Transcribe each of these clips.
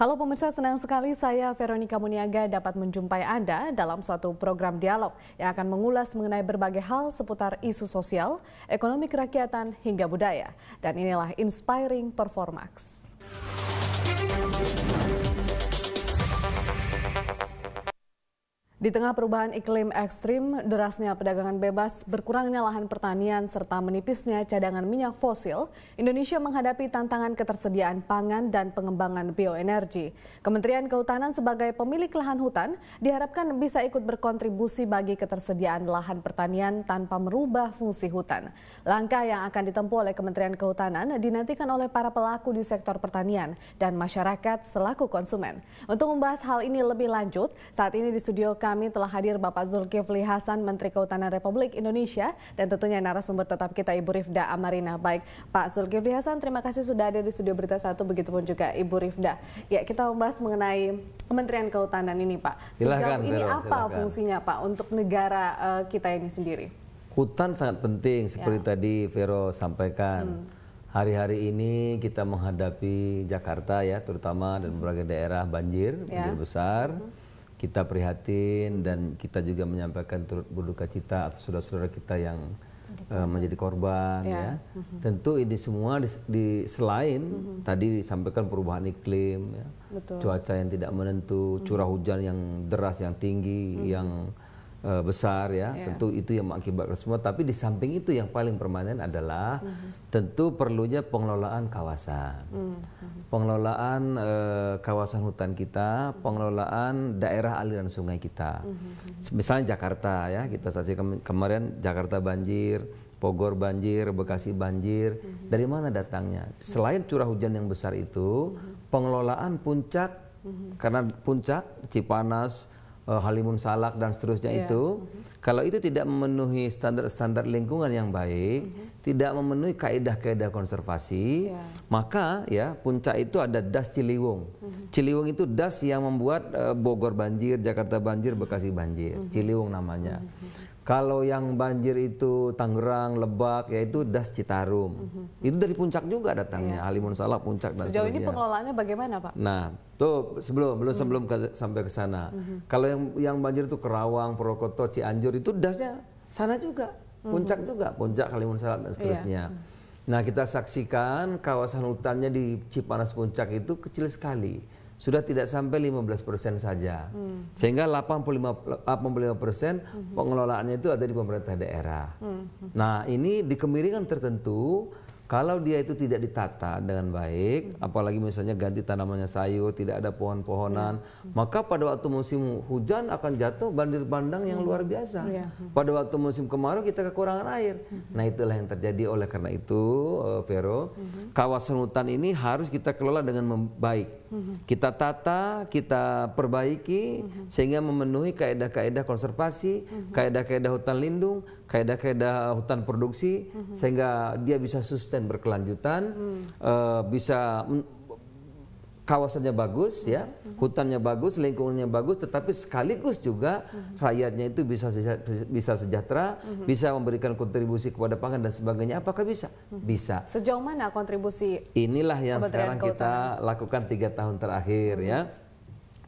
Halo pemirsa, senang sekali saya Veronica Muniaga dapat menjumpai Anda dalam suatu program dialog yang akan mengulas mengenai berbagai hal seputar isu sosial, ekonomi kerakyatan, hingga budaya. Dan inilah Inspiring Performax. Di tengah perubahan iklim ekstrim, derasnya perdagangan bebas, berkurangnya lahan pertanian, serta menipisnya cadangan minyak fosil, Indonesia menghadapi tantangan ketersediaan pangan dan pengembangan bioenergi. Kementerian Kehutanan sebagai pemilik lahan hutan diharapkan bisa ikut berkontribusi bagi ketersediaan lahan pertanian tanpa merubah fungsi hutan. Langkah yang akan ditempuh oleh Kementerian Kehutanan dinantikan oleh para pelaku di sektor pertanian dan masyarakat selaku konsumen. Untuk membahas hal ini lebih lanjut, saat ini di studio kami telah hadir Bapak Zulkifli Hasan, Menteri Kehutanan Republik Indonesia, dan tentunya narasumber tetap kita Ibu Rifda Amarina. Baik, Pak Zulkifli Hasan, terima kasih sudah ada di studio Berita 1, begitupun juga Ibu Rifda. Ya, kita membahas mengenai Kementerian Kehutanan ini, Pak. Sejauh ini apa fungsinya, Pak, untuk negara kita ini sendiri? Hutan sangat penting, seperti tadi Vero sampaikan. Hari-hari ini kita menghadapi Jakarta ya, terutama dan berbagai daerah banjir besar. Kita prihatin dan kita juga menyampaikan turut berduka cita atas saudara-saudara kita yang menjadi korban ya. Tentu ini semua selain tadi disampaikan perubahan iklim ya. Cuaca yang tidak menentu, curah hujan yang deras, yang tinggi, yang besar ya. Tentu itu yang mengakibatkan semua, tapi di samping itu yang paling permanen adalah tentu perlunya pengelolaan kawasan. Pengelolaan kawasan hutan kita, pengelolaan daerah aliran sungai kita. Misalnya Jakarta ya, kita saksikan kemarin Jakarta banjir, Bogor banjir, Bekasi banjir. Dari mana datangnya? Selain curah hujan yang besar itu, pengelolaan puncak, karena puncak Cipanas, Halimun Salak dan seterusnya itu, kalau itu tidak memenuhi standar-standar lingkungan yang baik, tidak memenuhi kaidah-kaidah konservasi, maka ya puncak itu ada das Ciliwung. Ciliwung itu das yang membuat Bogor banjir, Jakarta banjir, Bekasi banjir. Ciliwung namanya. Kalau yang banjir itu Tangerang, Lebak, yaitu das Citarum. Itu dari puncak juga datangnya, Halimun Salak, puncak dan sejauh ini pengelolaannya bagaimana, Pak? Nah, tuh sebelum sampai ke sana. Kalau yang banjir itu Kerawang, Purwokerto, Cianjur itu dasnya sana juga, puncak juga, puncak Halimun Salak dan seterusnya. Nah, kita saksikan kawasan hutannya di Cipanas Puncak itu kecil sekali. Sudah tidak sampai 15% saja. Sehingga 85% pengelolaannya itu ada di pemerintah daerah. Nah, ini di kemiringan tertentu, kalau dia itu tidak ditata dengan baik, apalagi misalnya ganti tanamannya sayur, tidak ada pohon-pohonan, maka pada waktu musim hujan akan jatuh banjir bandang yang luar biasa. Pada waktu musim kemarau kita kekurangan air. Nah, itulah yang terjadi. Oleh karena itu, Vero, kawasan hutan ini harus kita kelola dengan baik. Kita tata, kita perbaiki, sehingga memenuhi kaidah-kaidah konservasi, kaidah-kaidah hutan lindung, kaidah-kaidah hutan produksi, sehingga dia bisa sustain berkelanjutan, bisa kawasannya bagus ya, hutannya bagus, lingkungannya bagus, tetapi sekaligus juga rakyatnya itu bisa sejahtera, bisa memberikan kontribusi kepada pangan dan sebagainya. Apakah bisa? Bisa. Sejauh mana kontribusi? Inilah yang sekarang kita lakukan 3 tahun terakhir ya.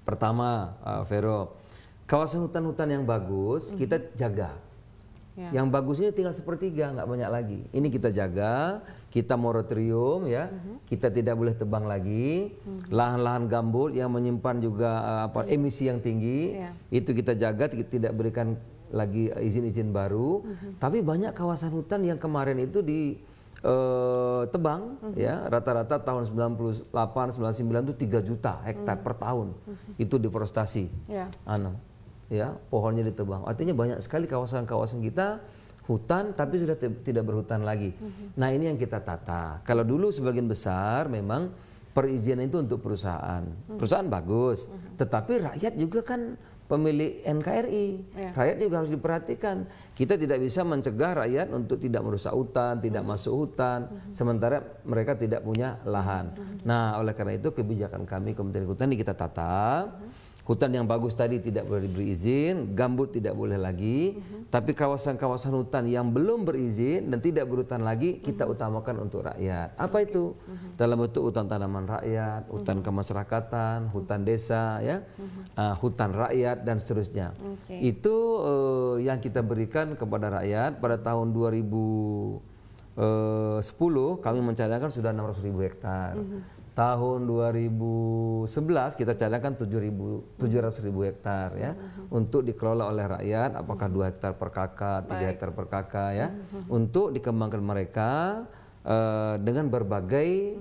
Pertama, Vero, kawasan hutan-hutan yang bagus kita jaga. Yang bagus ini tinggal sepertiga, nggak banyak lagi. Ini kita jaga, kita moratorium ya, kita tidak boleh tebang lagi. Lahan-lahan gambut yang menyimpan juga emisi yang tinggi, itu kita jaga, tidak berikan lagi izin-izin baru. Tapi banyak kawasan hutan yang kemarin itu tebang ya, rata-rata tahun 98, 99 itu 3 juta hektar per tahun. Itu deforestasi. Ya, pohonnya ditebang. Artinya banyak sekali kawasan-kawasan kita hutan tapi sudah tidak berhutan lagi. Nah, ini yang kita tata. Kalau dulu sebagian besar memang perizinan itu untuk perusahaan. Perusahaan bagus, tetapi rakyat juga kan pemilik NKRI. Rakyat juga harus diperhatikan. Kita tidak bisa mencegah rakyat untuk tidak merusak hutan, tidak masuk hutan, sementara mereka tidak punya lahan. Nah, oleh karena itu kebijakan kami Kementerian Kehutanan ini kita tata. Hutan yang bagus tadi tidak boleh diberi izin, gambut tidak boleh lagi, tapi kawasan-kawasan hutan yang belum berizin dan tidak berhutan lagi kita utamakan untuk rakyat. Apa itu? Dalam bentuk hutan tanaman rakyat, hutan kemasyarakatan, hutan desa, ya, hutan rakyat dan seterusnya. Itu yang kita berikan kepada rakyat pada tahun 2010 kami mencadangkan sudah 600.000 hektar. Tahun 2011 kita cadangkan 700.000 hektar ya untuk dikelola oleh rakyat, apakah 2 hektar per kakak, 3 hektar per kakak ya, untuk dikembangkan mereka dengan berbagai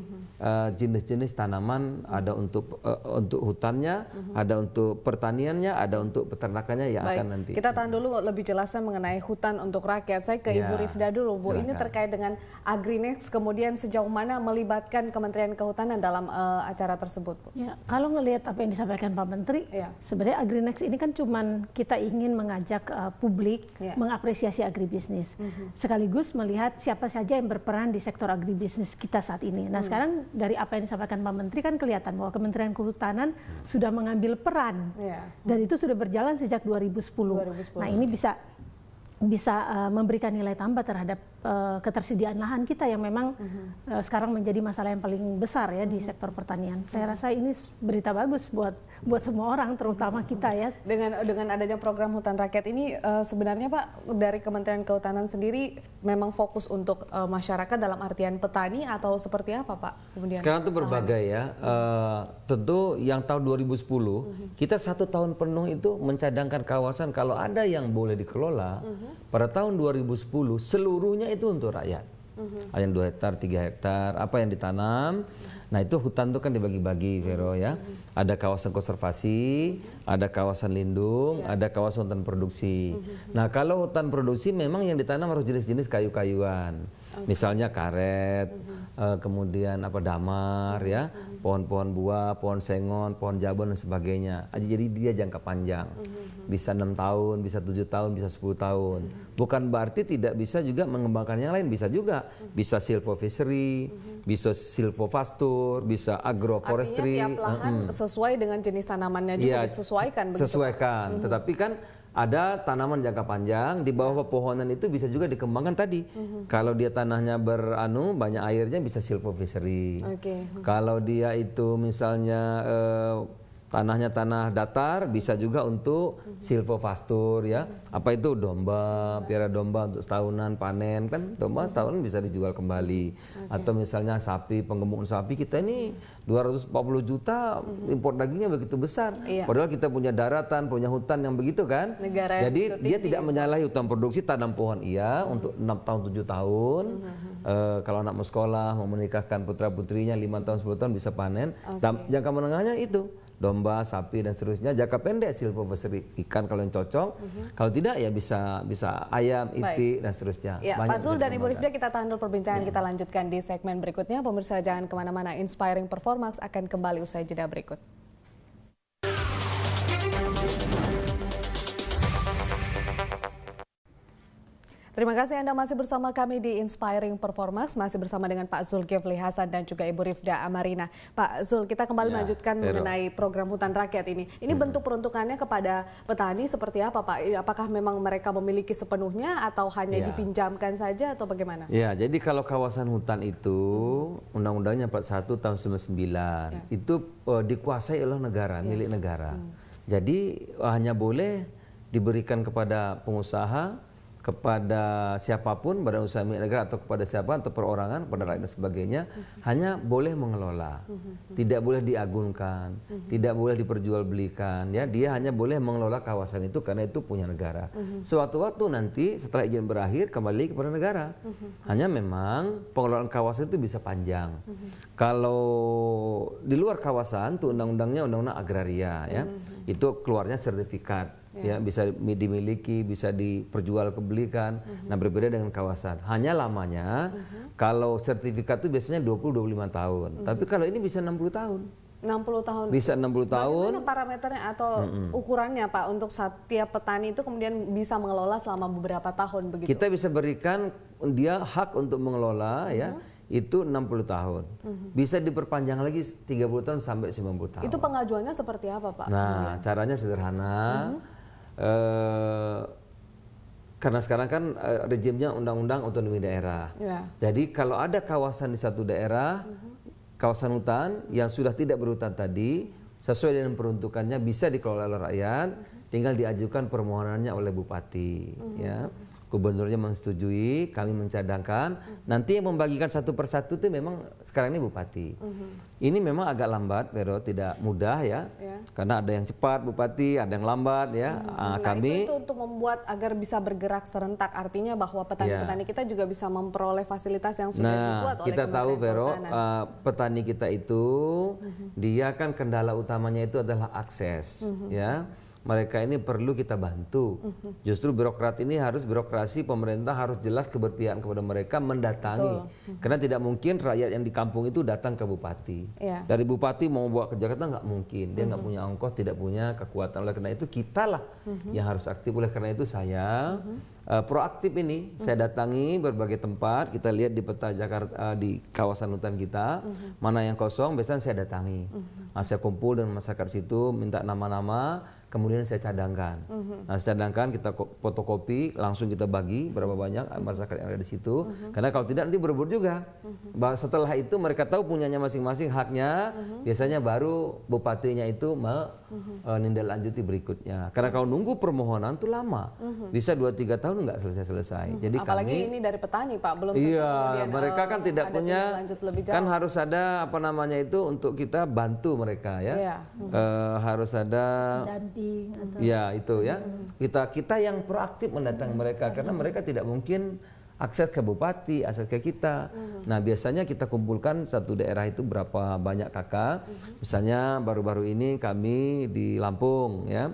jenis-jenis tanaman, ada untuk hutannya, ada untuk pertaniannya, ada untuk peternakannya yang akan nanti. Kita tahan dulu lebih jelasnya mengenai hutan untuk rakyat. Saya ke Ibu Rifda dulu, Bu. Silakan. Ini terkait dengan Agrinex, kemudian sejauh mana melibatkan Kementerian Kehutanan dalam acara tersebut, Bu? Ya, kalau ngelihat apa yang disampaikan Pak Menteri, sebenarnya Agrinex ini kan cuman kita ingin mengajak publik mengapresiasi agribisnis, sekaligus melihat siapa saja yang berperan di sektor agribisnis kita saat ini. Nah, sekarang dari apa yang disampaikan Pak Menteri kan kelihatan bahwa Kementerian Kehutanan sudah mengambil peran dan itu sudah berjalan sejak 2010. Nah, ini bisa memberikan nilai tambah terhadap ketersediaan lahan kita yang memang sekarang menjadi masalah yang paling besar ya di sektor pertanian. Saya rasa ini berita bagus buat semua orang, terutama kita ya. Dengan adanya program hutan rakyat ini sebenarnya Pak, dari Kementerian Kehutanan sendiri memang fokus untuk masyarakat dalam artian petani atau seperti apa Pak? Kemudian sekarang itu berbagai ya. Tentu yang tahun 2010 kita 1 tahun penuh itu mencadangkan kawasan kalau ada yang boleh dikelola. Pada tahun 2010 seluruhnya itu untuk rakyat. Ada yang 2 hektar, 3 hektar, apa yang ditanam. Nah, itu hutan itu kan dibagi-bagi, Vero ya. Ada kawasan konservasi, ada kawasan lindung, ada kawasan hutan produksi. Nah, kalau hutan produksi memang yang ditanam harus jenis-jenis kayu-kayuan. Misalnya karet, kemudian damar ya, pohon-pohon buah, pohon sengon, pohon jabon dan sebagainya. Jadi dia jangka panjang. Bisa 6 tahun, bisa 7 tahun, bisa 10 tahun. Bukan berarti tidak bisa juga mengembangkan yang lain, bisa juga. Bisa silvofishery, bisa silvofastur, bisa agroforestry. Artinya tiap lahan sesuai dengan jenis tanamannya juga disesuaikan begitu. Sesuaikan, tetapi kan ada tanaman jangka panjang di bawah pepohonan itu bisa juga dikembangkan tadi. Kalau dia tanahnya banyak airnya bisa silvofishery. Kalau dia itu misalnya tanahnya tanah datar bisa juga untuk silvofastur ya. Apa itu domba, piara domba untuk setahunan panen kan, domba setahunan bisa dijual kembali. Atau misalnya sapi, penggemuk sapi kita ini 240 juta impor dagingnya begitu besar. Padahal kita punya daratan, punya hutan yang begitu kan. Jadi dia tidak menyalahi hutan produksi, tanam pohon untuk 6 tahun 7 tahun. Kalau anak mau sekolah, mau menikahkan putra putrinya 5 tahun 10 tahun bisa panen. Jangka menengahnya itu domba, sapi dan seterusnya. Jangka pendek silvofishery, ikan kalau yang cocok. Kalau tidak ya bisa ayam, itik dan seterusnya. Ya, Pak Zul dan Ibu Rifda, kita tahan dulu perbincangan, kita lanjutkan di segmen berikutnya. Pemirsa jangan kemana-mana, Inspiring Performance akan kembali usai jeda berikut. Terima kasih Anda masih bersama kami di Inspiring Performance, masih bersama dengan Pak Zulkifli Hasan dan juga Ibu Rifda Amarina. Pak Zul, kita kembali melanjutkan mengenai program hutan rakyat ini. Ini bentuk peruntukannya kepada petani seperti apa Pak? Apakah memang mereka memiliki sepenuhnya atau hanya dipinjamkan saja atau bagaimana? Ya, jadi kalau kawasan hutan itu Undang-Undangnya 41 tahun 99 itu dikuasai oleh negara, milik negara. Jadi hanya boleh diberikan kepada pengusaha, kepada siapapun, badan usaha milik negara atau kepada siapa atau perorangan, kepada rakyat dan sebagainya, hanya boleh mengelola, tidak boleh diagunkan, tidak boleh diperjualbelikan, ya. Dia hanya boleh mengelola kawasan itu karena itu punya negara. Sewaktu-waktu nanti setelah izin berakhir kembali kepada negara. Hanya memang pengelolaan kawasan itu bisa panjang. Kalau di luar kawasan, tuh undang-undangnya undang-undang agraria, ya, itu keluarnya sertifikat. Ya, bisa dimiliki, bisa diperjualbelikan. Nah, berbeda dengan kawasan. Hanya lamanya kalau sertifikat itu biasanya 20-25 tahun. Tapi kalau ini bisa 60 tahun. 60 tahun. Bisa 60 tahun. Bagaimana parameternya atau ukurannya Pak untuk setiap petani itu kemudian bisa mengelola selama beberapa tahun begitu? Kita bisa berikan dia hak untuk mengelola ya itu 60 tahun. Bisa diperpanjang lagi 30 tahun sampai 90 tahun. Itu pengajuannya seperti apa, Pak? Nah, caranya sederhana. Karena sekarang kan rejimnya undang-undang otonomi daerah. Jadi kalau ada kawasan di satu daerah, kawasan hutan yang sudah tidak berhutan tadi, sesuai dengan peruntukannya bisa dikelola oleh rakyat, tinggal diajukan permohonannya oleh bupati. Ya. Gubernurnya menyetujui, kami mencadangkan. Nanti yang membagikan satu persatu itu memang sekarang ini bupati. Ini memang agak lambat, Vero, tidak mudah ya. Karena ada yang cepat bupati, ada yang lambat ya. Kami itu untuk membuat agar bisa bergerak serentak, artinya bahwa petani-petani kita juga bisa memperoleh fasilitas yang sudah dibuat oleh kita tahu, Vero, petani kita itu dia kan kendala utamanya itu adalah akses, ya. Mereka ini perlu kita bantu. Justru birokrat ini harus, birokrasi pemerintah harus jelas keberpihakan kepada mereka, mendatangi. Karena tidak mungkin rakyat yang di kampung itu datang ke bupati. Dari bupati mau bawa ke Jakarta nggak mungkin. Dia nggak punya ongkos, tidak punya kekuatan. Oleh karena itu kita lah yang harus aktif. Oleh karena itu saya proaktif ini. Saya datangi berbagai tempat. Kita lihat di peta Jakarta, di kawasan hutan kita, mana yang kosong, biasanya saya datangi. Saya kumpul dengan masyarakat situ, minta nama-nama, kemudian saya cadangkan. Nah, saya cadangkan, kita fotokopi, langsung kita bagi berapa banyak masyarakat yang ada di situ. Karena kalau tidak nanti berebut juga. Setelah itu mereka tahu punyanya masing-masing haknya, biasanya baru bupatinya itu menindaklanjuti berikutnya. Karena kalau nunggu permohonan itu lama, bisa 2-3 tahun nggak selesai-selesai. Jadi apalagi ini dari petani, Pak, belum tentu iya, mereka kan tidak punya, kan harus ada apa namanya itu untuk kita bantu mereka ya. Harus ada ya itu ya. Kita yang proaktif mendatangi mereka karena mereka tidak mungkin akses ke bupati, akses ke kita. Nah, biasanya kita kumpulkan satu daerah itu berapa banyak kakak. Misalnya baru-baru ini kami di Lampung ya.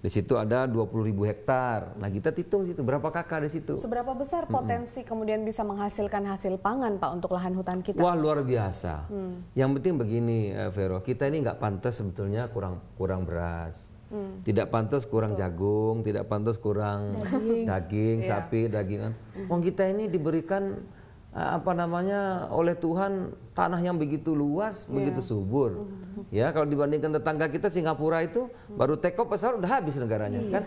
Di situ ada 20.000 hektar. Nah, kita hitung situ berapa kakak di situ. Seberapa besar potensi kemudian bisa menghasilkan hasil pangan, Pak, untuk lahan hutan kita? Wah, luar biasa. Yang penting begini, Vero, kita ini nggak pantas sebetulnya kurang beras. Tidak pantas kurang jagung, tidak pantas kurang daging sapi, dagingan. Wong kita ini diberikan apa namanya oleh Tuhan tanah yang begitu luas, begitu subur. Ya, kalau dibandingkan tetangga kita Singapura itu baru take off pesawat udah habis negaranya, kan?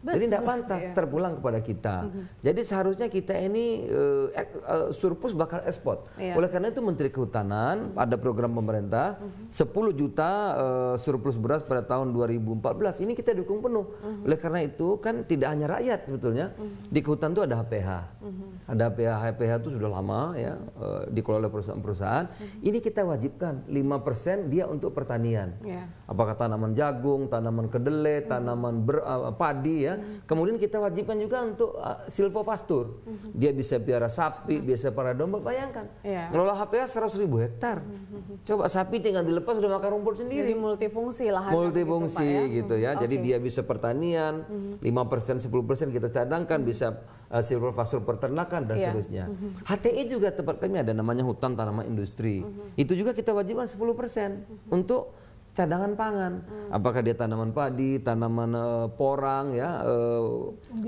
Jadi tidak pantas terpulang kepada kita. Jadi seharusnya kita ini surplus bakal ekspor. Oleh karena itu Menteri Kehutanan ada program pemerintah 10 juta surplus beras pada tahun 2014. Ini kita dukung penuh. Oleh karena itu kan tidak hanya rakyat sebetulnya. Di kehutanan itu ada HPH. Ada HPH itu sudah lama ya dikelola oleh perusahaan-perusahaan. Ini kita wajibkan 5% dia untuk pertanian. Apakah tanaman jagung, tanaman kedelai, tanaman padi ya. Kemudian kita wajibkan juga untuk silvopastur. Dia bisa piara sapi, bisa piara domba. Bayangkan, ngelola HPH 100.000 hektar. Coba sapi tinggal dilepas sudah makan rumput sendiri. Jadi multifungsi lahan. Multifungsi gitu ya. Jadi dia bisa pertanian, 5%, 10% kita cadangkan, bisa silvopastur peternakan dan seterusnya. HTI juga tempat kami ada namanya hutan tanaman industri. Itu juga kita wajibkan 10% untuk cadangan pangan. Apakah dia tanaman padi, tanaman porang ya,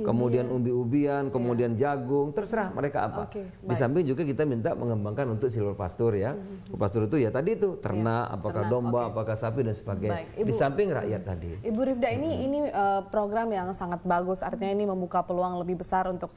kemudian umbi-umbian, kemudian jagung, terserah mereka apa. Di samping juga kita minta mengembangkan untuk silvopastur ya. Pastur itu ya tadi itu ternak, apakah domba, apakah sapi dan sebagainya. Di samping rakyat tadi. Ibu Rifda, ini program yang sangat bagus, artinya ini membuka peluang lebih besar untuk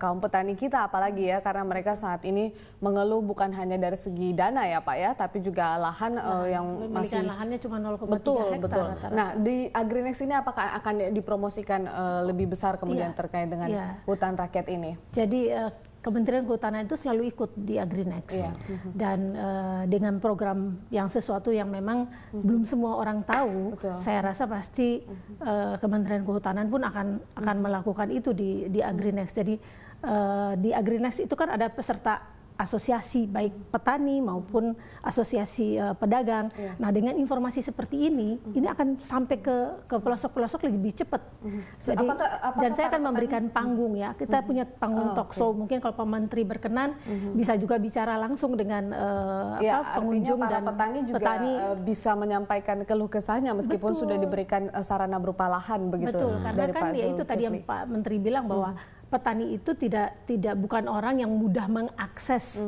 kaum petani kita, apalagi ya karena mereka saat ini mengeluh bukan hanya dari segi dana ya Pak ya, tapi juga lahan yang masih lahannya cuma 0,3 hektar. Betul. Nah, di Agrinex ini apakah akan dipromosikan lebih besar kemudian terkait dengan hutan rakyat ini? Jadi Kementerian Kehutanan itu selalu ikut di Agrinex dan dengan program yang sesuatu yang memang belum semua orang tahu. Saya rasa pasti Kementerian Kehutanan pun akan melakukan itu di Agrinex. Jadi di Agrinex itu kan ada peserta asosiasi baik petani maupun asosiasi pedagang. Nah, dengan informasi seperti ini akan sampai ke pelosok-pelosok lebih cepat. Jadi, dan saya akan memberikan panggung ya. Kita punya panggung talk show. Mungkin kalau Pak Menteri berkenan bisa juga bicara langsung dengan pengunjung dan petani juga bisa menyampaikan keluh kesahnya meskipun sudah diberikan sarana berupa lahan begitu. Betul, karena kan dia itu tadi yang Pak Menteri bilang bahwa petani itu bukan orang yang mudah mengakses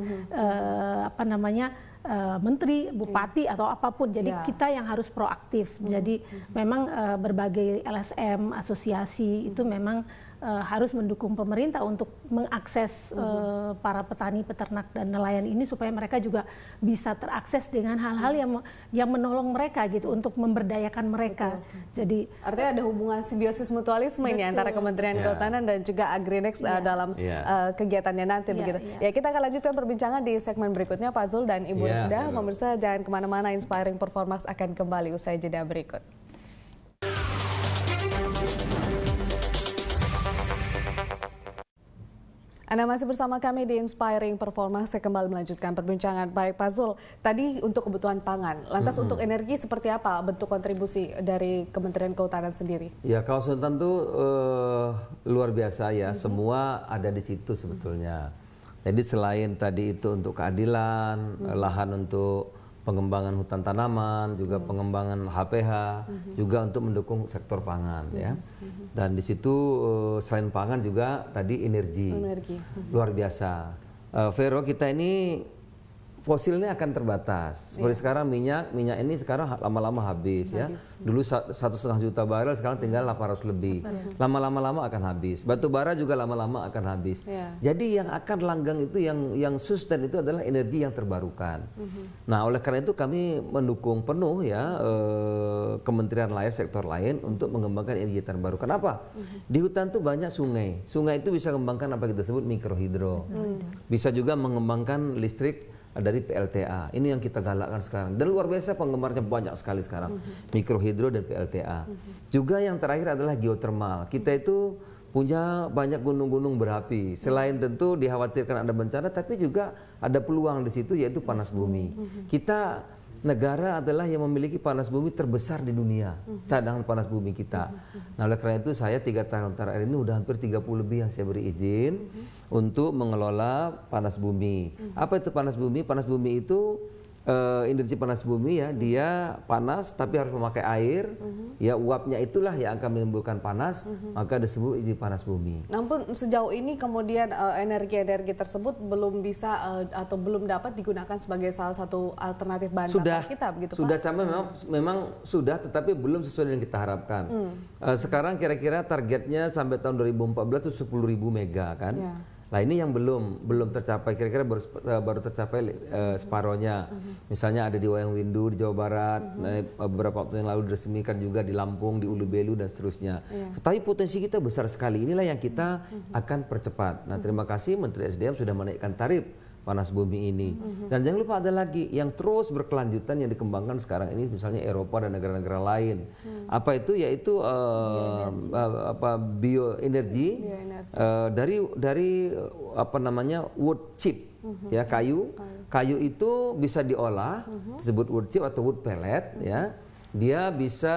menteri, bupati atau apapun. Jadi kita yang harus proaktif. Jadi memang berbagai LSM, asosiasi itu memang harus mendukung pemerintah untuk mengakses para petani, peternak dan nelayan ini supaya mereka juga bisa terakses dengan hal-hal yang menolong mereka gitu untuk memberdayakan mereka. Jadi artinya ada hubungan simbiosis mutualisme ini antara Kementerian Kehutanan dan juga Agrinex dalam kegiatannya nanti begitu. Ya, kita akan lanjutkan perbincangan di segmen berikutnya, Pak Zul dan Ibu Linda. Pemirsa jangan kemana-mana, Inspiring Performance akan kembali usai jeda berikut. Anda masih bersama kami di Inspiring Performance. Saya kembali melanjutkan perbincangan. Baik, Pak Zul, tadi untuk kebutuhan pangan. Lantas untuk energi seperti apa bentuk kontribusi dari Kementerian Kehutanan sendiri? Ya, kalau Sultan itu luar biasa ya. Semua ada di situ sebetulnya. Jadi selain tadi itu untuk keadilan, lahan untuk pengembangan hutan tanaman, juga pengembangan HPH, juga untuk mendukung sektor pangan ya. Dan di situ selain pangan juga tadi energi. Luar biasa. Vero, kita ini fosilnya akan terbatas. Seperti sekarang minyak ini sekarang lama-lama habis ya. Dulu 1,5 juta barel, sekarang tinggal 800 lebih. Lama-lama akan habis. Batu bara juga lama-lama akan habis. Jadi yang akan langgang itu yang sustain itu adalah energi yang terbarukan. Nah, oleh karena itu kami mendukung penuh ya kementerian lain, sektor lain untuk mengembangkan energi terbarukan. Apa? Di hutan itu banyak sungai. Sungai itu bisa mengembangkan apa kita sebut mikrohidro. Bisa juga mengembangkan listrik dari PLTA. Ini yang kita galakkan sekarang. Dan luar biasa penggemarnya banyak sekali sekarang. Mikrohidro dan PLTA. Juga yang terakhir adalah geotermal. Kita itu punya banyak gunung-gunung berapi. Selain tentu dikhawatirkan ada bencana, tapi juga ada peluang di situ yaitu panas bumi. Kita negara adalah yang memiliki panas bumi terbesar di dunia, cadangan panas bumi kita. Nah, oleh karena itu saya 3 tahun terakhir ini udah hampir 30 lebih yang saya beri izin untuk mengelola panas bumi. Apa itu panas bumi? Panas bumi itu energi panas bumi ya, dia panas tapi harus memakai air, ya uapnya itulah yang akan menimbulkan panas, maka disebut energi panas bumi. Namun sejauh ini kemudian energi-energi tersebut belum bisa atau belum dapat digunakan sebagai salah satu alternatif bahan bakar kita, begitu Pak? Sudah, memang sudah, tetapi belum sesuai dengan kita harapkan. Sekarang kira-kira targetnya sampai tahun 2014 itu 10.000 mega kan. Nah, ini yang belum tercapai, kira-kira baru tercapai separohnya. Misalnya ada di Wayang Windu di Jawa Barat, beberapa waktu yang lalu diresmikan juga di Lampung, di Ulu Belu dan seterusnya. Tapi potensi kita besar sekali, inilah yang kita akan percepat. Nah, terima kasih Menteri SDM sudah menaikkan tarif panas bumi ini. Dan jangan lupa ada lagi yang terus berkelanjutan yang dikembangkan sekarang ini, misalnya Eropa dan negara-negara lain. Apa itu? Yaitu bioenergi dari apa namanya wood chip, ya kayu. Kayu itu bisa diolah, disebut wood chip atau wood pellet, ya. Dia bisa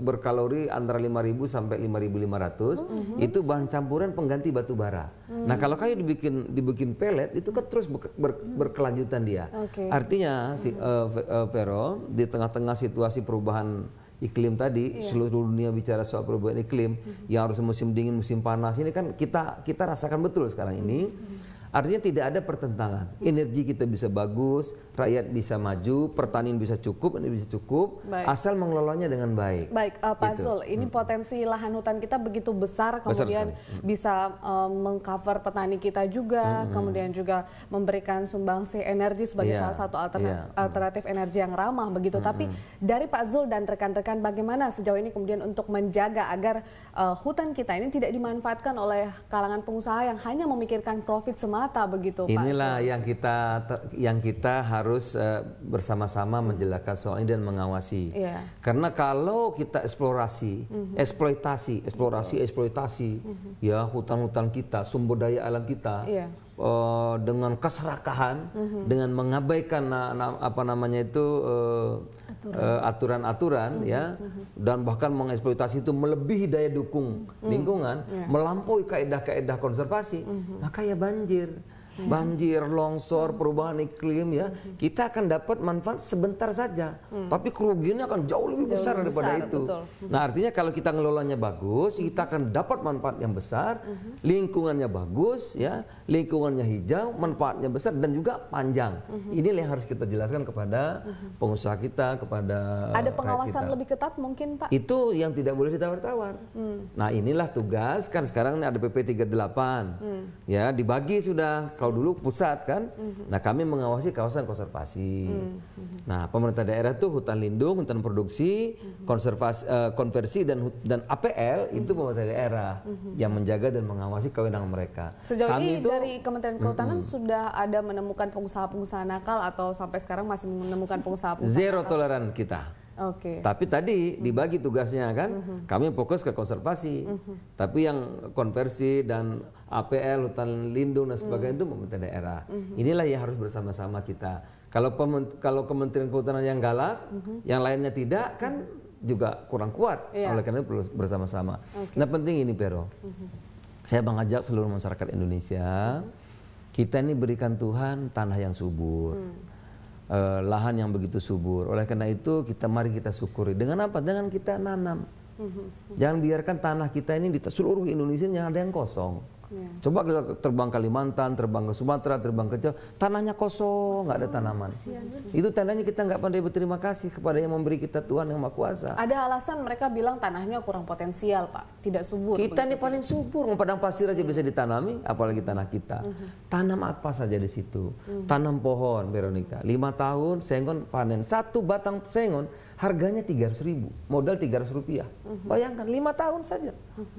berkalori antara 5.000 sampai 5.500. Itu bahan campuran pengganti batu bara. Nah, kalau kayu dibikin pelet itu kan terus berkelanjutan dia. Artinya Vero, di tengah-tengah situasi perubahan iklim tadi, seluruh dunia bicara soal perubahan iklim yang harus musim dingin, musim panas, ini kan kita rasakan betul sekarang ini. Artinya tidak ada pertentangan. Energi kita bisa bagus, rakyat bisa maju, pertanian bisa cukup, ini bisa cukup, asal mengelolanya dengan baik. Baik, Pak Zul, ini potensi lahan hutan kita begitu besar, kemudian bisa mengcover petani kita juga, kemudian juga memberikan sumbangsi energi sebagai salah satu alternatif energi yang ramah begitu. Tapi dari Pak Zul dan rekan-rekan, bagaimana sejauh ini kemudian untuk menjaga agar hutan kita ini tidak dimanfaatkan oleh kalangan pengusaha yang hanya memikirkan profit semata? Begitu, Inilah Pak, yang kita harus bersama-sama menjelaskan soal ini dan mengawasi. Karena kalau kita eksploitasi, ya hutan-hutan kita, sumber daya alam kita, dengan keserakahan, dengan mengabaikan aturan-aturan, ya, dan bahkan mengeksploitasi itu melebihi daya dukung lingkungan, melampaui kaedah-kaedah konservasi, maka ya banjir. banjir, longsor, perubahan iklim ya, kita akan dapat manfaat sebentar saja, tapi kerugiannya akan jauh lebih besar daripada itu. Betul. Nah artinya kalau kita ngelolanya bagus, kita akan dapat manfaat yang besar, lingkungannya bagus ya, lingkungannya hijau, manfaatnya besar dan juga panjang. Inilah yang harus kita jelaskan kepada pengusaha kita, kepada ada pengawasan kita. lebih ketat mungkin Pak? Itu yang tidak boleh ditawar-tawar. Nah inilah tugas, kan sekarang ini ada PP 38, ya dibagi sudah, kalau dulu pusat kan, nah kami mengawasi kawasan konservasi. Nah pemerintah daerah tuh hutan lindung, hutan produksi, konservasi, konversi dan APL itu pemerintah daerah yang menjaga dan mengawasi kewenangan mereka. Sejauh ini itu, dari Kementerian Kehutanan sudah ada menemukan pengusaha-pengusaha nakal atau sampai sekarang masih menemukan pengusaha-pengusaha zero nakal? toleran kita. Oke. Tapi tadi dibagi tugasnya kan, kami fokus ke konservasi. Tapi yang konversi dan APL, hutan lindung dan sebagainya itu pemerintah daerah. Inilah yang harus bersama-sama kita. Kalau Kementerian Kehutanan yang galak, yang lainnya tidak, kan juga kurang kuat. Oleh karena itu perlu bersama-sama. Nah penting ini Pero, saya mengajak seluruh masyarakat Indonesia, kita ini berikan Tuhan tanah yang subur. Lahan yang begitu subur. Oleh karena itu mari kita syukuri. Dengan apa? Dengan kita nanam. Jangan biarkan tanah kita ini di seluruh Indonesia yang ada yang kosong. Coba terbang Kalimantan, terbang ke Sumatera, terbang ke Jawa, tanahnya kosong, nggak ada tanaman. Itu tandanya kita nggak pandai berterima kasih kepada yang memberi kita Tuhan yang Maha Kuasa. Ada alasan mereka bilang tanahnya kurang potensial Pak, tidak subur. Kita ini paling subur, padang pasir aja bisa ditanami, apalagi tanah kita. Tanam apa saja di situ. Tanam pohon, Veronica. 5 tahun sengon panen, 1 batang sengon harganya 300.000, modal 300 rupiah. Bayangkan 5 tahun saja.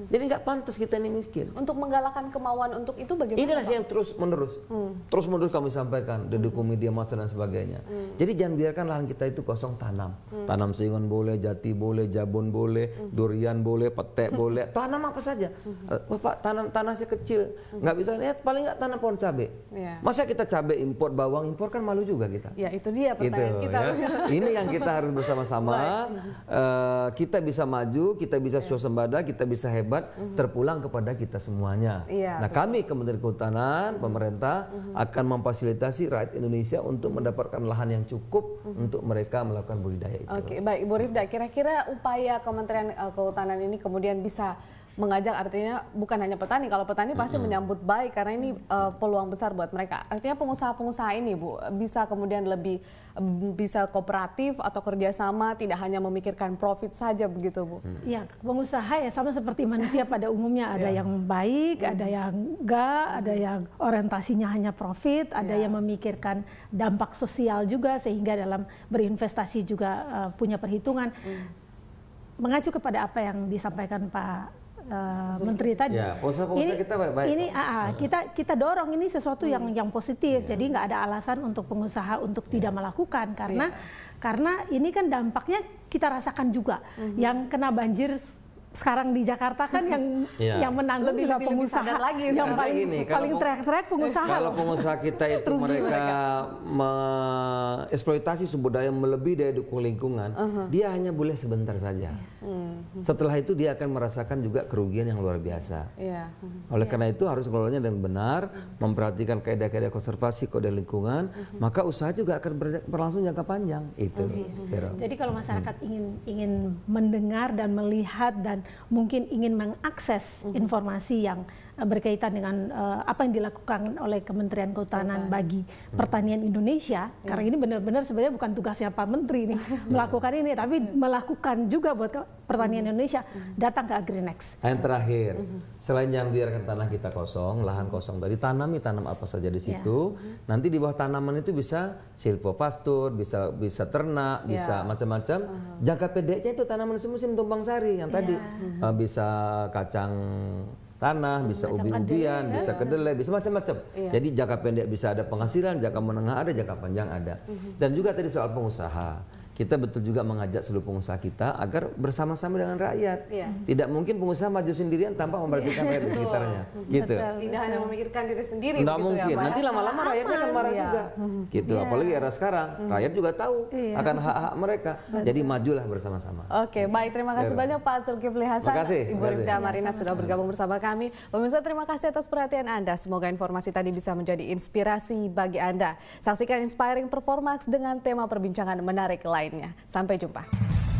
Jadi nggak pantas kita ini miskin. Untuk menggalakkan kemauan untuk itu bagaimana? Inilah Pak? yang terus menerus kami sampaikan, didukung media massa dan sebagainya. Jadi jangan biarkan lahan kita itu kosong, tanam. Tanam sengon boleh, jati boleh, jabon boleh, durian boleh, petek boleh, tanam apa saja. Bapak tanahnya kecil, nggak bisa lihat, paling nggak tanam pohon cabai. Masa kita cabai impor, bawang impor, kan malu juga kita. Ya itu dia pertanyaan kita. Ya. Ini yang kita harus bersama-sama. Kita bisa maju, kita bisa swasembada, kita bisa hebat, terpulang kepada kita semuanya. Nah kami Kementerian Kehutanan, pemerintah akan memfasilitasi rakyat Indonesia untuk mendapatkan lahan yang cukup untuk mereka melakukan budidaya itu. Oke, baik Ibu Rifda, kira-kira upaya Kementerian Kehutanan ini kemudian bisa mengajak, artinya bukan hanya petani, kalau petani pasti menyambut baik karena ini peluang besar buat mereka. Artinya pengusaha-pengusaha ini Bu bisa kemudian lebih bisa kooperatif atau kerjasama, tidak hanya memikirkan profit saja begitu Bu. Ya, pengusaha ya sama seperti manusia pada umumnya, ada yang baik, ada yang enggak, ada yang orientasinya hanya profit, ada yang memikirkan dampak sosial juga sehingga dalam berinvestasi juga punya perhitungan. Mengacu kepada apa yang disampaikan Pak Menteri tadi. Ya, pengusaha-pengusaha kita baik-baik. Ini kita dorong ini sesuatu yang positif. Jadi nggak ada alasan untuk pengusaha untuk tidak melakukan karena ini kan dampaknya kita rasakan juga. Yang kena banjir sekarang di Jakarta kan yang menanggung juga pengusaha lagi, yang paling teriak-teriak pengusaha. Kalau pengusaha kita itu mereka mengeksploitasi sumber daya melebihi daya dukung lingkungan, dia hanya boleh sebentar saja. Setelah itu dia akan merasakan juga kerugian yang luar biasa. Oleh karena itu harus mengelolanya dengan benar, memperhatikan kaidah-kaidah konservasi, kode lingkungan, maka usaha juga akan berlangsung jangka panjang. Itu. Jadi kalau masyarakat ingin mendengar dan melihat dan mungkin ingin mengakses informasi yang berkaitan dengan apa yang dilakukan oleh Kementerian Kehutanan bagi pertanian Indonesia, karena ini benar-benar sebenarnya bukan tugasnya Pak Menteri nih melakukan ini, tapi melakukan juga buat pertanian Indonesia, datang ke Agrinex. Yang terakhir, selain jangan biarkan tanah kita kosong, lahan kosong tadi, tanam apa saja di situ. Nanti di bawah tanaman itu bisa silvopastur, bisa ternak, bisa macam-macam. Jangka pendeknya itu tanaman semusim tumpang sari yang tadi bisa kacang tanah, bisa ubi-ubian, bisa kedelai, bisa macam-macam. Jadi jangka pendek bisa ada penghasilan, jangka menengah ada, jangka panjang ada. Dan juga tadi soal pengusaha. kita betul juga mengajak seluruh pengusaha kita agar bersama-sama dengan rakyat. Tidak mungkin pengusaha maju sendirian tanpa memperhatikan rakyat di sekitarnya. Gitu. Tidak hanya memikirkan diri sendiri. Nggak mungkin. Nanti lama-lama rakyatnya akan marah juga. Gitu. Apalagi era sekarang, rakyat juga tahu akan hak-hak mereka. Jadi majulah bersama-sama. Oke, baik. Terima kasih banyak Pak Zulkifli Hasan. Ibu Rifda Marina sudah bergabung bersama kami. Pemirsa, terima kasih atas perhatian Anda. Semoga informasi tadi bisa menjadi inspirasi bagi Anda. Saksikan Inspiring Performance dengan tema perbincangan menarik lainnya. Sampai jumpa.